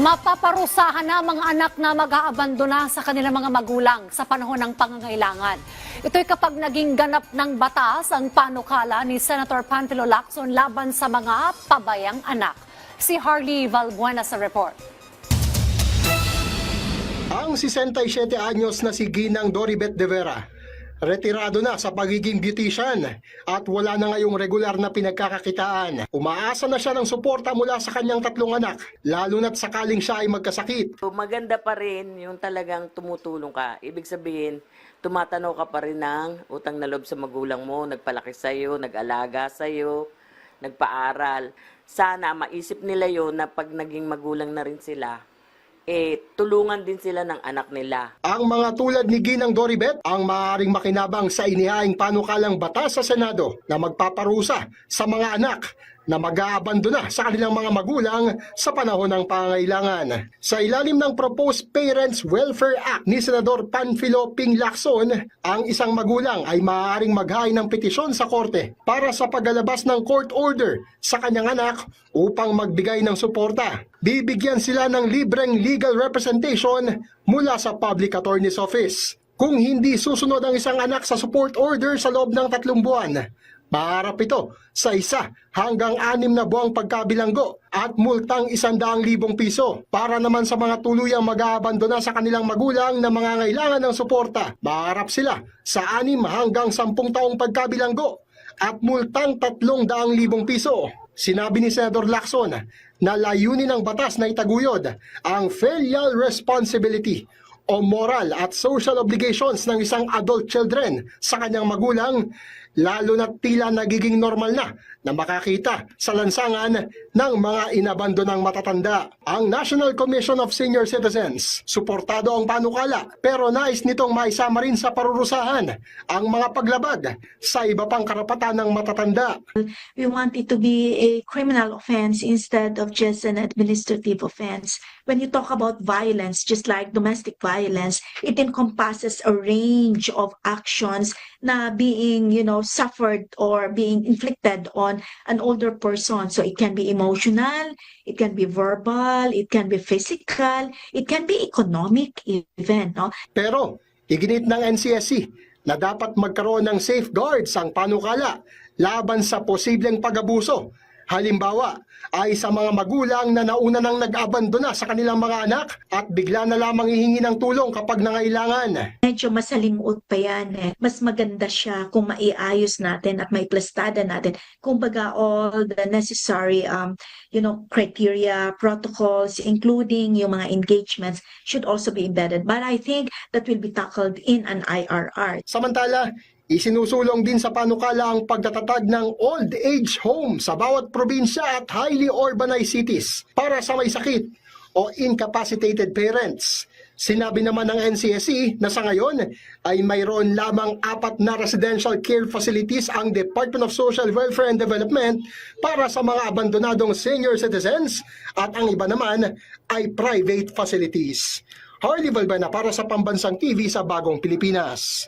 Mapaparusahan na mga anak na mag-aabandona sa kanilang mga magulang sa panahon ng pangangailangan. Ito'y kapag naging ganap ng batas ang panukala ni Senator Panfilo Lacson laban sa mga pabayang anak. Si Harley Valbuena sa report. Ang 67 anyos na si Ginang Doribet de Vera, retirado na sa pagiging beautician at wala na ngayong regular na pinagkakakitaan. Umaasa na siya ng suporta mula sa kanyang 3 anak, lalo na't sakaling siya ay magkasakit. Maganda pa rin yung talagang tumutulong ka. Ibig sabihin, tumatanaw ka pa rin ng utang na loob sa magulang mo, nagpalaki sa'yo, nag-alaga sa'yo, nagpaaral. Sana maisip nila yon na pag naging magulang na rin sila, tulungan din sila ng anak nila. Ang mga tulad ni Ginang Doribet ang maaaring makinabang sa inihaing panukalang batas sa Senado na magpaparusa sa mga anak na mag-aabandona sa kanilang mga magulang sa panahon ng pangangailangan. Sa ilalim ng Proposed Parents Welfare Act ni Senador Panfilo Ping Lacson, ang isang magulang ay maaaring maghain ng petisyon sa korte para sa paglalabas ng court order sa kanyang anak upang magbigay ng suporta. Bibigyan sila ng libreng legal representation mula sa Public Attorney's Office. Kung hindi susunod ang isang anak sa support order sa loob ng 3 buwan, maharap ito sa 1 hanggang 6 na buwang pagkabilanggo at multang 100,000 piso. Para naman sa mga tuluyang mag-aabandona sa kanilang magulang na mangangailangan ng suporta, maharap sila sa 6 hanggang 10 taong pagkabilanggo at multang 300,000 piso. Sinabi ni Senador Lacson na layunin ng batas na itaguyod ang filial responsibility o moral at social obligations ng isang adult children sa kanyang magulang, lalo na tila nagiging normal na makakita sa lansangan ng mga inabandonang matatanda. Ang National Commission of Senior Citizens, suportado ang panukala pero nais nitong maisama rin sa parurusahan ang mga paglabag sa iba pang karapatan ng matatanda. We want it to be a criminal offense instead of just an administrative offense. When you talk about violence, just like domestic violence, it encompasses a range of actions na being, suffered or being inflicted on an older person. So it can be emotional, it can be verbal, it can be physical, it can be economic even, no? Pero iginit ng NCSC na dapat magkaroon ng safeguards ang panukala laban sa posibleng pag-abuso. Halimbawa, ay sa mga magulang na nauna nang nag-abandona sa kanilang mga anak at bigla na lamang hihingi ng tulong kapag nangailangan. Medyo masalimuot pa yan eh. Mas maganda siya kung maiayos natin at maiplastada natin. Kumbaga all the necessary criteria, protocols, including yung mga engagements should also be embedded. But I think that will be tackled in an IRR. Samantala, isinusulong din sa panukala ang pagtatatag ng old age home sa bawat probinsya at highly urbanized cities para sa may sakit o incapacitated parents. Sinabi naman ng NCSC na sa ngayon ay mayroon lamang 4 na residential care facilities ang Department of Social Welfare and Development para sa mga abandonadong senior citizens at ang iba naman ay private facilities. Harley Valbuena para sa Pambansang TV sa Bagong Pilipinas.